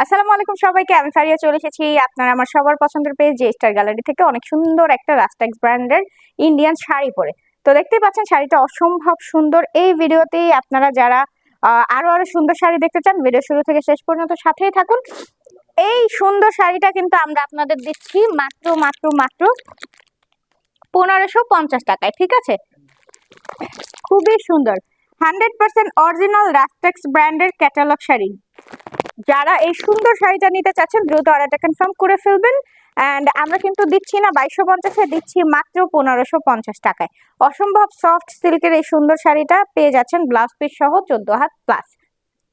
আসসালামু আলাইকুম সবাইকে, আমি ফারিয়া চলে এসেছি আপনারা আমার সবার পছন্দের পেজ জে স্টার গ্যালারি থেকে অনেক সুন্দর একটা রাস্টেক্স ব্র্যান্ডের ইন্ডিয়ান শাড়ি পরে। তো দেখতেই পাচ্ছেন শাড়িটা অসম্ভব সুন্দর। এই ভিডিওতেই আপনারা যারা আরো আরো সুন্দর শাড়ি দেখতে চান ভিডিও শুরু থেকে শেষ পর্যন্ত সাথেই থাকুন। এই সুন্দর শাড়িটা কিন্তু আমরা আপনাদের দিচ্ছি মাত্র মাত্র মাত্র 1550 টাকায়। ঠিক আছে, খুবই সুন্দর 100% অরিজিনাল রাস্টেক্স ব্র্যান্ডের ক্যাটালগ শাড়ি। যারা এই সুন্দর শাড়িটা নিতে চাচ্ছেন দ্রুত অর্ডারটা কনফার্ম করে ফেলবেন। এন্ড আমরা কিন্তু দিচ্ছি না 2250-এ, দিচ্ছি মাত্র 1550 টাকায়। অসম্ভব সফট সিল্কের এই সুন্দর শাড়িটা পেয়ে যাচ্ছেন ব্লাউজ পিস সহ 14 হাত প্লাস।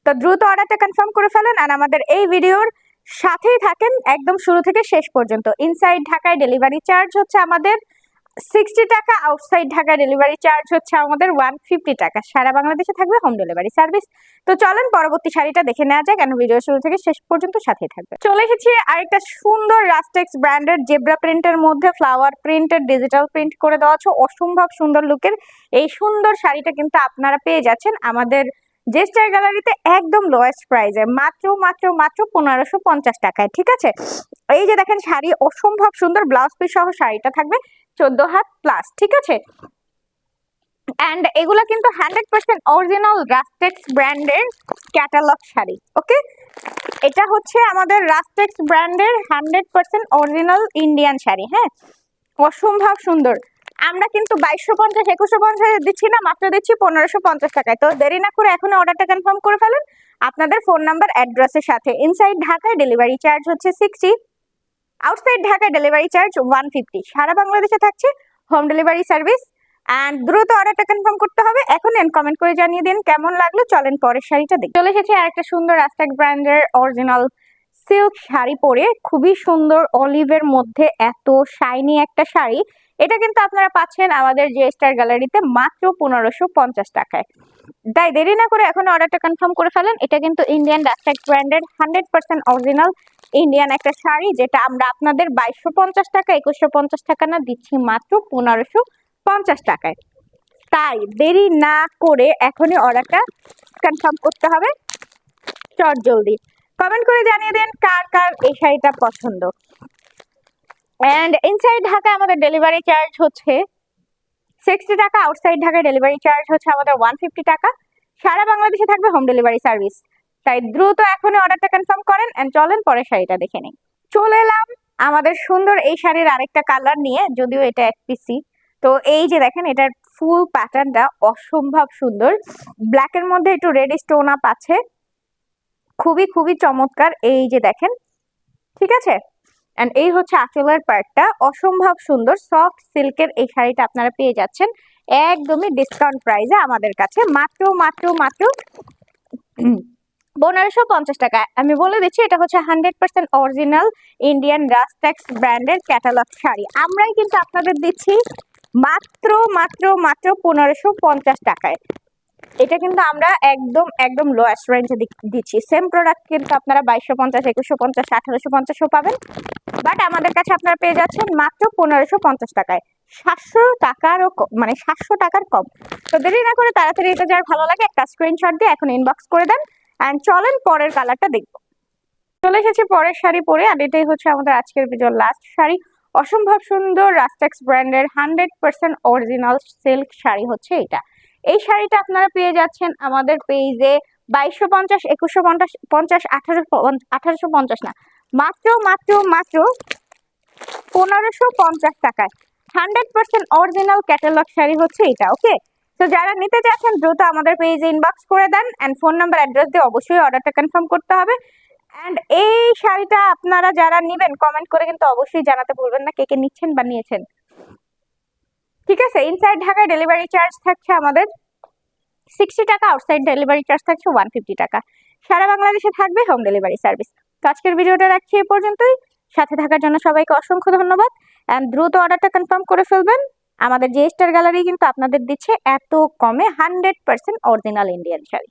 তো দ্রুত অর্ডারটা কনফার্ম করে ফেলেন আর আমাদের এই ভিডিওর সাথেই থাকেন একদম শুরু থেকে শেষ পর্যন্ত। ইনসাইড ঢাকায় ডেলিভারি চার্জ হচ্ছে আমাদের 60 টাকা, আউটসাইড ঢাকা ডেলিভারি চার্জ হচ্ছে আমাদের 150 টাকা। সারা বাংলাদেশে থাকবে হোম ডেলিভারি সার্ভিস। তো চলেন পরবর্তী শাড়িটা দেখে নেওয়া যায়, কেন ভিডিও শুরু থেকে শেষ পর্যন্ত সাথেই থাকবে। চলে এসেছি আরেকটা সুন্দর রাস্টেক্স ব্র্যান্ডের জেব্রা প্রিন্টের মধ্যে ফ্লাওয়ার প্রিন্টের ডিজিটাল প্রিন্ট করে দেওয়া আছে অসম্ভব সুন্দর লুকের এই সুন্দর শাড়িটা কিন্তু আপনারা পেয়ে যাচ্ছেন আমাদের জে স্টার গ্যালারিতে একদম লোয়েস্ট প্রাইসে মাত্র মাত্র মাত্র 1550 টাকায়। ঠিক আছে, এই যে দেখেন শাড়ি অসম্ভব সুন্দর, ব্লাউজ পিস সহ শাড়িটা থাকবে 14 হাত প্লাস। ঠিক আছে, এন্ড এগুলা কিন্তু 100% অরিজিনাল রাস্টেক্স ব্র্যান্ডের ক্যাটালগ শাড়ি। ওকে, এটা হচ্ছে আমাদের রাস্টেক্স ব্র্যান্ডের 100% অরিজিনাল ইন্ডিয়ান শাড়ি। হ্যাঁ, অসম্ভব সুন্দর। আমরা কিন্তু 2250 2150 দিচ্ছি না, মাত্র দিচ্ছি 1550 টাকায়। তো দেরি না করে এখন অর্ডারটা কনফার্ম করে ফেলেন আপনাদের ফোন নাম্বার অ্যাড্রেসের সাথে। ইনসাইড ঢাকায় ডেলিভারি চার্জ হচ্ছে 60, আউটসাইড ঢাকায় ডেলিভারি চার্জ 150। সারা বাংলাদেশে থাকছে হোম ডেলিভারি সার্ভিস। এন্ড দ্রুত অর্ডারটা কনফার্ম করতে হবে এখন। কমেন্ট করে জানিয়ে দিন কেমন লাগলো। চলেন পরের শাড়িটা দেখি। চলে এসেছি আরেকটা সুন্দর রাস্টেক্স ব্র্যান্ডের অরিজিনাল সিল্ক শাড়ি পরে, খুবই সুন্দর অলিভের মধ্যে এত শাইনি একটা শাড়ি। এটা কিন্তু আপনারা পাচ্ছেন আমাদের জে স্টার গ্যালারিতে মাত্র 1550 টাকায়। তাই দেরি না করে এখন অর্ডারটা কনফার্ম করে ফেলেন। এটা কিন্তু ইন্ডিয়ান রাস্টেক্স ব্র্যান্ডের 100% অরিজিনাল ইন্ডিয়ান একটা শাড়ি, যেটা আমরা আপনাদের 2250 টাকা 2150 টাকা না দিচ্ছি মাত্র 1550 টাকায়। তাই দেরি না করে এখনই অর্ডারটা কনফার্ম করতে হবে। চট জলদি কমেন্ট করে জানিয়ে দেন কার কার এই শাড়িটা পছন্দ। এন্ড ইনসাইড ঢাকা আমাদের ডেলিভারি চার্জ হচ্ছে 60 টাকা, আউটসাইড ঢাকা ডেলিভারি চার্জ হচ্ছে আমাদের 150 টাকা। সারা বাংলাদেশে থাকবে হোম ডেলিভারি সার্ভিস। তাই দ্রুত এখনই অর্ডারটা কনফার্ম করেন এন্ড চলেন পরের শাড়িটা দেখে নিই। চলে এলাম আমাদের সুন্দর এই শাড়ির আরেকটা কালার নিয়ে, যদিও এটা এক পিসি। তো এই যে দেখেন এটার ফুল প্যাটার্নটা অসম্ভব সুন্দর, ব্ল্যাক এর মধ্যে একটু রেড স্টোন আপ আছে, খুবই খুবই চমৎকার। এই যে দেখেন, ঠিক আছে, এন্ড এই হচ্ছে আঁচলের পার্টটা অসম্ভব সুন্দর সফট সিল্কের এই শাড়িটা আপনারা পেয়ে যাচ্ছেন একদমই ডিসকাউন্ট প্রাইসে আমাদের কাছে মাত্র মাত্র মাত্র 1550 টাকা। আমি বলে দিচ্ছি এটা হচ্ছে 100% অরিজিনাল ইন্ডিয়ান রাস্টেক্স ব্র্যান্ডের ক্যাটালগ শাড়ি। আমরাই কিন্তু আপনাদের দিচ্ছি মাত্র মাত্র মাত্র 1550 টাকায়। এটা কিন্তু আমরা একদম একদম লোয়েস্ট রেঞ্জে দিচ্ছি। সেম প্রোডাক্ট কিন্তু আপনারা 2250 2150 1850 পাবেন, বাট আমাদের কাছে আপনারা পেয়ে যাচ্ছেন মাত্র 1550 টাকায়। 700 টাকারও মানে 700 টাকার কম। তো দেরি না করে তাড়াতাড়ি এটা যার ভালো লাগে একটা স্ক্রিনশট দিয়ে এখন ইনবক্স করে দেন। এন্ড চলেন পরের কালারটা দেখবো। চলে এসেছি পরের শাড়ি পরে, আর এটাই হচ্ছে আমাদের আজকের ভিডিওর লাস্ট শাড়ি। অসম্ভব সুন্দর রাস্টেক্স ব্র্যান্ডের 100% অরিজিনাল সিল্ক শাড়ি হচ্ছে এটা। এই শাড়িটা আপনারা পেয়ে যাচ্ছেন আমাদের পেজে 2250 2150 1850 না, মাত্র মাত্র মাত্র 1550 টাকায়। 100% অরিজিনাল ক্যাটালগ শাড়ি হচ্ছে এটা। ওকে, তো যারা নিতে চাচ্ছেন দ্রুত আমাদের পেজে ইনবক্স করে দেন এন্ড ফোন নাম্বার অ্যাড্রেস দিয়ে অবশ্যই অর্ডারটা কনফার্ম করতে হবে। এন্ড এই শাড়িটা আপনারা যারা নেবেন কমেন্ট করে কিন্তু অবশ্যই জানাতে ভুলবেন না কে কে নিচ্ছেন বা নিয়েছেন। ঠিক আছে, ইনসাইড ঢাকায় ডেলিভারি চার্জ থাকছে আমাদের 60 টাকা, আউটসাইড ডেলিভারি চার্জ থাকছে 150 টাকা। সারা বাংলাদেশে থাকবে হোম ডেলিভারি সার্ভিস। তো আজকের ভিডিওটা রাখছি এই পর্যন্তই। সাথে থাকার জন্য সবাইকে অসংখ্য ধন্যবাদ। এন্ড দ্রুত অর্ডারটা কনফার্ম করে ফেলবেন। আমাদের জে স্টার গ্যালারি কিন্তু আপনাদের দিচ্ছে এত কমে 100% অরিজিনাল ইন্ডিয়ান শাড়ি।